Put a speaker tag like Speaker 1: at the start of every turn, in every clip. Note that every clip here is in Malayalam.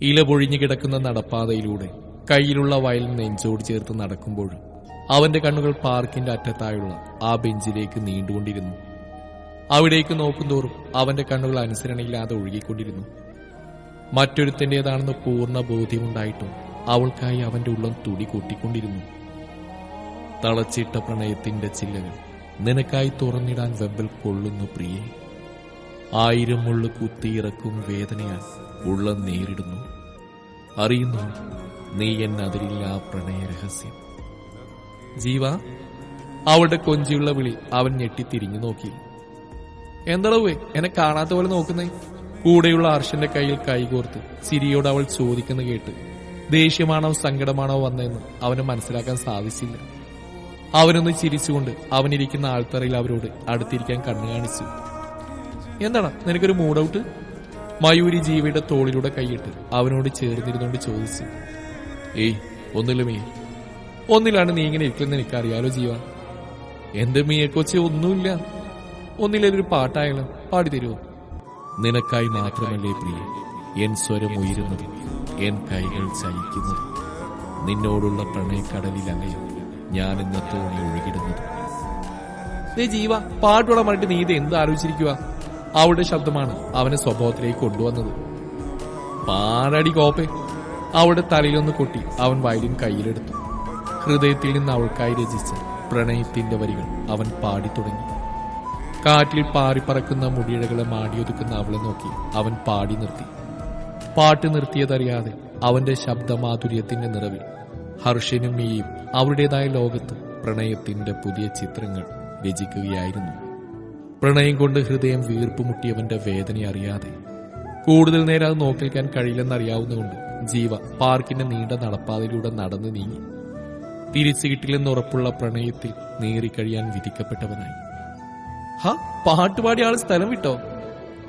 Speaker 1: ഇല പൊഴിഞ്ഞു കിടക്കുന്ന നടപ്പാതയിലൂടെ കയ്യിലുള്ള വയൽ നെഞ്ചോട് ചേർത്ത് നടക്കുമ്പോഴും അവന്റെ കണ്ണുകൾ പാർക്കിന്റെ അറ്റത്തായുള്ള ആ ബെഞ്ചിലേക്ക് നീണ്ടുകൊണ്ടിരുന്നു. അവിടേക്ക് നോക്കുന്തോറും അവന്റെ കണ്ണുകൾ അനുസരണയില്ലാതെ ഒഴുകിക്കൊണ്ടിരുന്നു. മറ്റൊരുത്തന്റേതാണെന്ന് പൂർണ്ണ ബോധ്യമുണ്ടായിട്ടും അവൾക്കായി അവന്റെ ഉള്ളം തുടി കൂട്ടിക്കൊണ്ടിരുന്നു. തളച്ചിട്ട പ്രണയത്തിന്റെ ചില്ലകൾ നിനക്കായി തുറന്നിടാൻ വെമ്പൽ കൊള്ളുന്നു പ്രിയേ. 1000 മുള്ളു കുത്തിയിറക്കും വേദനയാൽ ഉള്ളം നേരിടുന്നു. അറിയുന്നു നീ എന്നതിരില്ല ആ പ്രണയ രഹസ്യം. ജീവ, അവളുടെ കൊഞ്ചിയുള്ള വിളി അവൻ ഞെട്ടിത്തിരിഞ്ഞു നോക്കി. എന്താടവേ എന്നെ കാണാത്ത പോലെ നോക്കുന്നേ? കൂടെയുള്ള ഹർഷന്റെ കയ്യിൽ കൈകോർത്ത് ചിരിയോട് അവൾ ചോദിക്കുന്ന കേട്ട് ദേഷ്യമാണോ സങ്കടമാണോ വന്നതെന്ന് അവന് മനസ്സിലാക്കാൻ സാധിച്ചില്ല. അവനൊന്ന് ചിരിച്ചുകൊണ്ട് അവനിരിക്കുന്ന ആൾത്തറയിൽ അവരോട് അടുത്തിരിക്കാൻ കണ്ണു കാണിച്ചു. എന്താണ് നിനക്കൊരു മൂഡൌട്ട്? മയൂരി ജീവയുടെ തോളിലൂടെ കൈയിട്ട് അവനോട് ചേർന്നിരുന്നോണ്ട് ചോദിച്ചു. ഏയ് ഒന്നില്ല മീ, ഒന്നിലാണ് നീ ഇങ്ങനെ ഇരിക്കുന്നത് എനിക്കറിയാലോ ജീവ. എന്റെ മീയെക്കൊച്ചി ഒന്നുമില്ല. ഒന്നിലൊരു പാട്ടായാലും പാടിത്തരുമോ? നിനക്കായി മാത്രമല്ലേ പ്രിയ എൻ സ്വരം ഉയരുന്നത്, എൻ കൈകൾ ചലിക്കുന്നത്. നിന്നോടുള്ള പ്രണയക്കടലിലല്ലേ ഞാൻ എന്ന തോണി ഒഴുകിടുന്നത്. ജീവ, പാട്ടോടെ പറഞ്ഞിട്ട് നീ ഇത് എന്ത് ആലോചിച്ചിരിക്കുക? അവളുടെ ശബ്ദമാണ് അവനെ സ്വഭാവത്തിലേക്ക് കൊണ്ടുവന്നത്. പാടടി കോപ്പെ. അവളുടെ തലയിലൊന്ന് കൊട്ടി അവൻ വയലിൻ കയ്യിലെടുത്തു. ഹൃദയത്തിൽ നിന്ന് അവൾക്കായി രചിച്ച പ്രണയത്തിന്റെ വരികൾ അവൻ പാടിത്തുടങ്ങി. കാറ്റിൽ പാറിപ്പറക്കുന്ന മുടിയിഴകളെ മാടിയൊതുക്കുന്ന അവളെ നോക്കി അവൻ പാടി നിർത്തി. പാട്ട് നിർത്തിയതറിയാതെ അവന്റെ ശബ്ദമാധുര്യത്തിന്റെ നിറവിൽ ഹർഷനും മീയും അവരുടേതായ ലോകത്ത് പ്രണയത്തിന്റെ പുതിയ ചിത്രങ്ങൾ രചിക്കുകയായിരുന്നു. പ്രണയം കൊണ്ട് ഹൃദയം വീർപ്പുമുട്ടിയവന്റെ വേദന അറിയാതെ കൂടുതൽ നേരം അത് നോക്കിക്കാൻ കഴിയില്ലെന്നറിയാവുന്നതുകൊണ്ട് ജീവ പാർക്കിന്റെ നീണ്ട നടപ്പാതയിലൂടെ നടന്നു നീങ്ങി. തിരിച്ചു കിട്ടില്ലെന്ന് ഉറപ്പുള്ള പ്രണയത്തിൽ നേറിക്കഴിയാൻ വിധിക്കപ്പെട്ടവനായി. പാട്ടുപാടി ആൾ സ്ഥലം വിട്ടോ?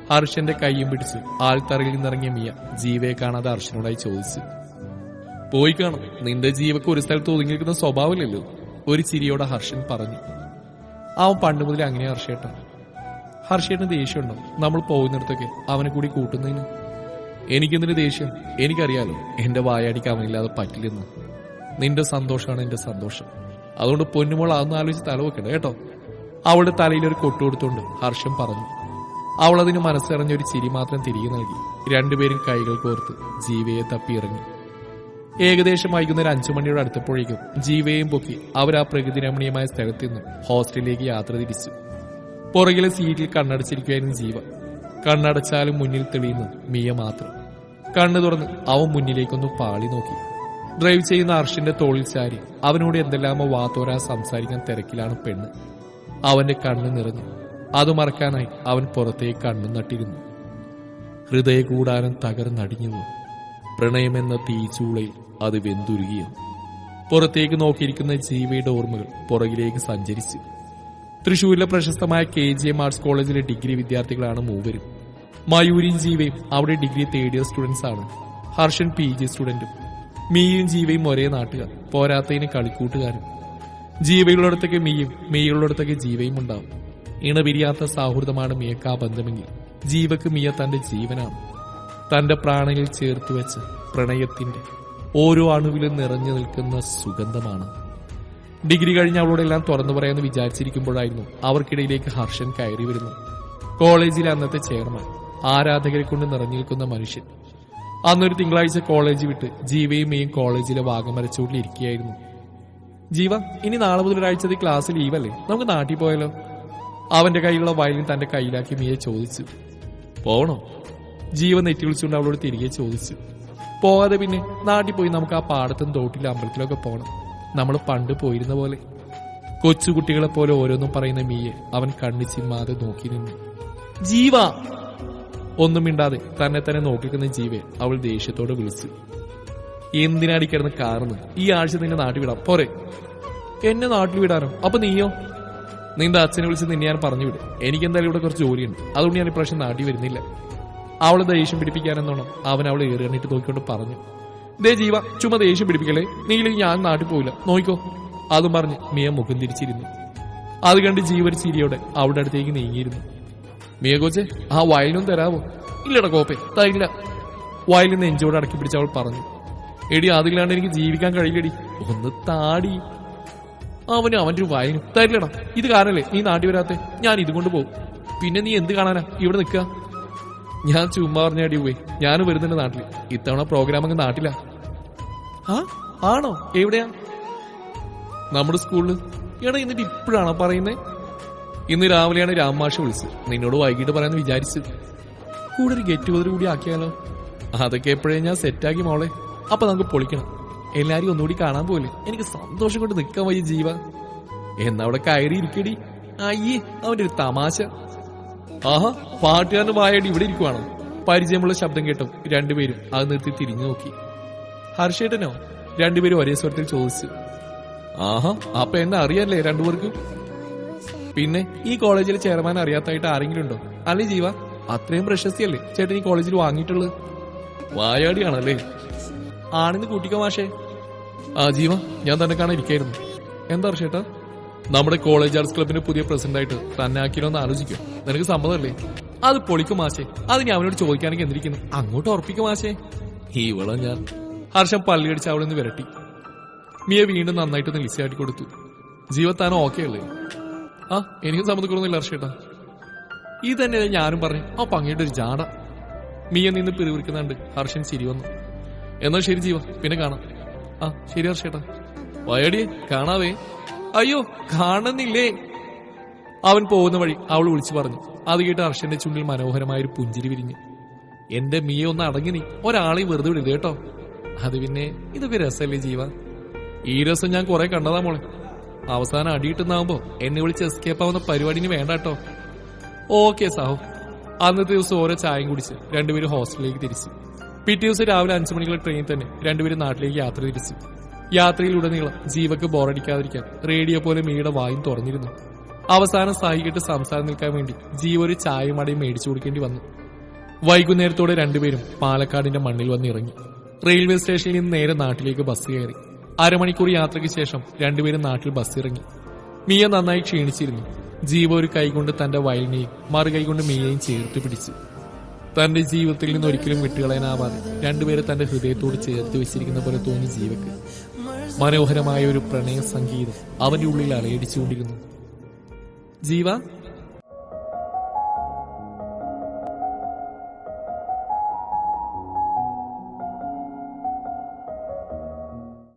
Speaker 1: ഹർഷന്റെ കൈയും പിടിച്ച് ആൾത്തറയിൽ നിന്നിറങ്ങിയ മിയ ജീവയെ കാണാതെ ഹർഷനോടായി ചോദിച്ചു. പോയി കാണും, നിന്റെ ജീവക്ക് ഒരു സ്ഥലത്ത് ഒതുങ്ങിയിരിക്കുന്ന സ്വഭാവമില്ലല്ലോ, ഒരു ചിരിയോടെ ഹർഷൻ പറഞ്ഞു. അവൻ പണ്ട് മുതൽ അങ്ങനെ ഹർഷേട്ടൻ. ഹർഷേട്ടന് ദേഷ്യമുണ്ടോ നമ്മൾ പോകുന്നിടത്തൊക്കെ അവനെ കൂടി കൂട്ടുന്നതിന്? എനിക്കെന്തിന് ദേഷ്യം? എനിക്കറിയാലോ എന്റെ വായാടിക്ക് അവനില്ലാതെ പറ്റില്ലെന്ന്. നിന്റെ സന്തോഷമാണ് എന്റെ സന്തോഷം. അതുകൊണ്ട് പൊന്നുമോൾ അതൊന്നും ആലോചിച്ച് തലവെക്കണ്ട കേട്ടോ. അവളുടെ തലയിലൊരു കൊട്ടുകൊടുത്തോണ്ട് ഹർഷൻ പറഞ്ഞു. അവളതിന് മനസ്സറിഞ്ഞൊരു ചിരി മാത്രം തിരികെ നൽകി. രണ്ടുപേരും കൈകൾ കോർത്ത് ജീവയെ തപ്പി ഇറങ്ങി. ഏകദേശം വൈകുന്നേരം 5 മണിയോട് അടുത്തപ്പോഴേക്കും ജീവയും പൊക്കി അവർ ആ പ്രകൃതി രമണീയമായ സ്ഥലത്ത് നിന്ന് ഹോസ്റ്റലിലേക്ക് യാത്ര തിരിച്ചു. പുറകിലെ സീറ്റിൽ കണ്ണടച്ചിരിക്കുകയായിരുന്നു ജീവ. കണ്ണടച്ചാലും മുന്നിൽ തെളിയുന്നു മിയ മാത്രം. കണ്ണു തുറന്ന് അവൻ മുന്നിലേക്കൊന്ന് പാളി നോക്കി. ഡ്രൈവ് ചെയ്യുന്ന ഹർഷന്റെ തോളിൽ ചാരി അവനോട് എന്തെല്ലാമോ വാത്തോരാ സംസാരിക്കാൻ തിരക്കിലാണ് പെണ്ണ്. അവന്റെ കണ്ണ് നിറഞ്ഞു. അത് മറക്കാനായി അവൻ പുറത്തേക്ക് കണ്ണു നട്ടിരുന്നു. ഹൃദയകൂടാരം തകർന്നടിഞ്ഞു. പ്രണയമെന്ന തീച്ചൂളയിൽ അത് വെന്തുരുകിയോ. പുറത്തേക്ക് നോക്കിയിരിക്കുന്ന ജീവയുടെ ഓർമ്മകൾ പുറകിലേക്ക് സഞ്ചരിച്ചു. തൃശൂരിലെ പ്രശസ്തമായ KGM ആർട്സ് കോളേജിലെ ഡിഗ്രി വിദ്യാർത്ഥികളാണ് മൂവരും. മയൂരിയും ജീവയും അവിടെ ഡിഗ്രി 3rd ഇയർ സ്റ്റുഡൻസ് ആണ്. ഹർഷൻ PG സ്റ്റുഡന്റും. മീയും ജീവയും ഒരേ നാട്ടുകാർ, പോരാത്തതിന് കളിക്കൂട്ടുകാരും. ജീവയുള്ളിടത്തൊക്കെ മീയും, മീയുള്ളിടത്തൊക്കെ ജീവയും ഉണ്ടാവും. ഇണപിരിയാത്ത സൗഹൃദമാണ് മിയക്കാ ബന്ധമെങ്കിൽ ജീവക്ക് മിയ തന്റെ ജീവനാണ്. തന്റെ പ്രാണനിൽ ചേർത്ത് വെച്ച് പ്രണയത്തിന്റെ ഓരോ അണുവിലും നിറഞ്ഞു നിൽക്കുന്ന സുഗന്ധമാണ്. ഡിഗ്രി കഴിഞ്ഞ് അവളോടെല്ലാം തുറന്നു പറയാമെന്ന് വിചാരിച്ചിരിക്കുമ്പോഴായിരുന്നു അവർക്കിടയിലേക്ക് ഹർഷൻ കയറി വരുന്നു. കോളേജിലെ അന്നത്തെ ചെയർമാൻ, ആരാധകരെ കൊണ്ട് നിറഞ്ഞു നിൽക്കുന്ന മനുഷ്യൻ. അന്നൊരു തിങ്കളാഴ്ച കോളേജ് വിട്ട് ജീവയും മെയും കോളേജിലെ വാഗമരച്ചൂട്ടിലിരിക്കുകയായിരുന്നു. ജീവ, ഇനി നാളെ മുതൽ ഒരാഴ്ചത്തെ ക്ലാസ് ലീവല്ലേ, നമുക്ക് നാട്ടിൽ പോയാലോ? അവന്റെ കയ്യിലുള്ള വയലിൻ തന്റെ കയ്യിലാക്കി മിയെ ചോദിച്ചു. പോകണോ? ജീവ നെറ്റി വിളിച്ചുകൊണ്ട് അവളോട് തിരികെ ചോദിച്ചു. പോകാതെ പിന്നെ നാട്ടിൽ പോയി നമുക്ക് ആ പാടത്തും തോട്ടിലും അമ്പലത്തിലൊക്കെ പോകണം, നമ്മൾ പണ്ട് പോയിരുന്ന പോലെ. കൊച്ചുകുട്ടികളെ പോലെ ഓരോന്നും പറയുന്ന മീയെ അവൻ കണ്ണു ചിമ്മാതെ നോക്കി നിന്നു. ജീവ! ഒന്നും മിണ്ടാതെ തന്നെ തന്നെ നോക്കിക്കുന്ന ജീവയെ അവൾ ദേഷ്യത്തോടെ വിളിച്ചു. എന്തിനാടി കിടന്ന് കാർന്ന്? ഈ ആഴ്ച നിന്നെ നാട്ടിൽ വിടാം പോരെ? എന്നെ നാട്ടിൽ വിടാനോ? അപ്പൊ നീയോ? നിന്റെ അച്ഛനെ വിളിച്ച് നിന്നെ ഞാൻ പറഞ്ഞു വിടും. എനിക്കെന്തായാലും ഇവിടെ കുറച്ച് ജോലിയുണ്ട്, അതുകൊണ്ട് ഞാൻ ഇപ്രാവശ്യം നാട്ടിൽ വരുന്നില്ല. അവളെ ദേഷ്യം പിടിപ്പിക്കാനെന്നോണം അവൻ അവളെ ഏറിയണിട്ട് നോക്കിക്കൊണ്ട് പറഞ്ഞു. ദേ ജീവ, ചുമ്മാ ദേഷ്യം പിടിപ്പിക്കല്ലേ, നീയില്ലെങ്കിൽ ഞാൻ നാട്ടിൽ പോയില്ല, നോയിക്കോ. അതും പറഞ്ഞ് മിയ മുഖം തിരിച്ചിരുന്നു. അത് കണ്ട് ജീവ ചിരിയോടെ അവളുടെ അടുത്തേക്ക് നീങ്ങിയിരുന്നു. മിയ കോച്ചെ, ആ വയലും തരാവോ? ഇല്ലട കോപ്പെ, തരില്ല. വയലിൽ നെഞ്ചോട് അടക്കി പിടിച്ച് അവൾ പറഞ്ഞു. എടി അതില്ലാണ്ട് എനിക്ക് ജീവിക്കാൻ കഴിയില്ലടി, ഒന്ന് താടി. അവന് അവന്റെ ഒരു വയനും തരില്ലടാ. ഇത് കാരണല്ലേ നീ നാട്ടി വരാത്തെ? ഞാൻ ഇതുകൊണ്ട് പോകും. പിന്നെ നീ എന്ത് കാണാനാ ഇവിടെ നിൽക്കുക? ഞാൻ ചുമ്മാ പറഞ്ഞാടി പോയി, ഞാനും വരുന്നുണ്ട് നാട്ടിൽ. ഇത്തവണ പ്രോഗ്രാം അങ്ങ് നാട്ടിലാ. ആ ആണോ? എവിടെയാ? നമ്മുടെ സ്കൂളില്. എടാ എന്നിട്ട് ഇപ്പോഴാണോ പറയുന്നേ? ഇന്ന് രാവിലെയാണ് രാമാഷ വിളിച്ചത്. നിന്നോട് വൈകിട്ട് പറയാന്ന് വിചാരിച്ചു. കൂടെ ഒരു ഗെറ്റ് ടുഗദർ കൂടി ആക്കിയാലോ? അതൊക്കെ എപ്പോഴേ ഞാൻ സെറ്റാക്കി മോളെ. അപ്പൊ നമുക്ക് പൊളിക്കണം. എല്ലാരും ഒന്നുകൂടി കാണാൻ പോലെ. എനിക്ക് സന്തോഷം കൊണ്ട് നിൽക്കാൻ വയ്യ ജീവ. എന്നവിടെ കയറി ഇരിക്കടി. അയ്യേ അവന്റെ ഒരു തമാശ. ആഹാ, പാട്ടുകാരന്റെ വായടി ഇവിടെ ഇരിക്കുവാണോ? പരിചയമുള്ള ശബ്ദം കേട്ടോ രണ്ടുപേരും അത് നിർത്തി തിരിഞ്ഞു നോക്കി. ഹർഷേട്ടനോ? രണ്ടുപേരും ഒരേ സ്വരത്തിൽ ചോദിച്ചു. ആഹാ, അപ്പൊ എന്നെ അറിയാല്ലേ രണ്ടുപേർക്കും? പിന്നെ ഈ കോളേജിലെ ചെയർമാൻ അറിയാത്തായിട്ട് ആരെങ്കിലും ഉണ്ടോ? അല്ലേ ജീവ? അത്രയും പ്രശസ്തിയല്ലേ ചേട്ടൻ ഈ കോളേജിൽ വാങ്ങിയിട്ടുള്ളത്? വായാടിയാണല്ലേ? ആണെന്ന് കൂട്ടിക്കോ മാഷേ. ആ ജീവ, ഞാൻ തന്നെ കാണാൻ ഇരിക്കായിരുന്നു. എന്താ ഹർഷേട്ടാ? നമ്മുടെ കോളേജ് ആർട്സ് ക്ലബിന്റെ പുതിയ പ്രസിഡന്റ് ആയിട്ട് തന്നെ ആക്കിയോന്ന് ആലോചിക്കും. നിനക്ക് സമ്മതമല്ലേ? അത് പൊളിക്കും മാഷേ. അത് ഞാൻ അവനോട് ചോദിക്കാനൊക്കെ എന്തിരിക്കുന്നു. അങ്ങോട്ട് ഉറപ്പിക്കും മാഷേ. ഇവളോ ഞാൻ. ഹർഷം പള്ളിയടിച്ച് അവളിൽ നിന്ന് വിരട്ടി. മിയ വീണ്ടും നന്നായിട്ടൊന്ന് ലിസ്റ്റാക്കി കൊടുത്തു. ജീവത്താനോ ഓക്കെ അല്ലേ? ആ, എനിക്കും സമ്മതിക്കൊള്ളുന്നില്ല ഹർഷേട്ടാ. ഇത് തന്നെയല്ലേ ഞാനും പറഞ്ഞു. ആ പങ്ങിയുടെ ഒരു ജാട. മിയ നിന്ന് പിറുവിരിക്കുന്നുണ്ട്. ഹർഷൻ ചിരി വന്നു. എന്നാ ശരി ജീവ, പിന്നെ കാണാം. ആ ശരി ഹർഷേട്ടാ. വയടിയെ കാണാവേ. അയ്യോ കാണുന്നില്ലേ? അവൻ പോകുന്ന വഴി അവൾ വിളിച്ചു പറഞ്ഞു. അത് കേട്ട് ഹർഷന്റെ ചുണ്ടിൽ മനോഹരമായൊരു പുഞ്ചിരി വിരിഞ്ഞു. എന്റെ മിയ ഒന്ന് അടങ്ങി നീ. ഒരാളെയും വെറുതെ വിടില്ല കേട്ടോ. അത് പിന്നെ ഇതൊക്കെ രസമല്ലേ ജീവ? ഈ രസം ഞാൻ കുറെ കണ്ടതാ മോളെ. അവസാനം അടിയിട്ടുന്നാവുമ്പോ എന്നെ വിളിച്ച് എസ്കേപ്പ് ആവുന്ന പരിപാടിന് വേണ്ട കേട്ടോ. ഓക്കെ സാഹു. അന്നത്തെ ദിവസം ഓരോ ചായയും കുടിച്ച് രണ്ടുപേരും ഹോസ്റ്റലിലേക്ക് തിരിച്ചു. പിറ്റേ ദിവസം രാവിലെ 5 മണിക്കുള്ള ട്രെയിനിൽ തന്നെ രണ്ടുപേരും നാട്ടിലേക്ക് യാത്ര തിരിച്ചു. യാത്രയിലുടനീളം ജീവക്ക് ബോറടിക്കാതിരിക്കാൻ റേഡിയോ പോലെ മീയുടെ വായും തുറന്നിരുന്നു. അവസാനം സായിക്കിട്ട് സംസാരം നിൽക്കാൻ വേണ്ടി ജീവ ഒരു ചായയും അടയും മേടിച്ചു കൊടുക്കേണ്ടി വന്നു. വൈകുന്നേരത്തോടെ രണ്ടുപേരും പാലക്കാടിന്റെ മണ്ണിൽ വന്നിറങ്ങി. റെയിൽവേ സ്റ്റേഷനിൽ നിന്ന് നേരെ നാട്ടിലേക്ക് ബസ് കയറി. അരമണിക്കൂർ യാത്രയ്ക്ക് ശേഷം രണ്ടുപേരും നാട്ടിൽ ബസ് ഇറങ്ങി. മിയ നന്നായി ക്ഷീണിച്ചിരുന്നു. ജീവ ഒരു കൈകൊണ്ട് തന്റെ വയലിനെയും മറു കൈകൊണ്ട് മിയയും ചേർത്ത് പിടിച്ചു. തന്റെ ജീവിതത്തിൽ നിന്ന് ഒരിക്കലും വിട്ടുകളയാനാവാതെ രണ്ടുപേരെ തന്റെ ഹൃദയത്തോട് ചേർത്ത് വെച്ചിരിക്കുന്ന പോലെ തോന്നി ജീവക്ക്. മനോഹരമായ ഒരു പ്രണയ സംഗീതം അവന്റെ ഉള്ളിൽ അലയടിച്ചുകൊണ്ടിരുന്നു. ജീവ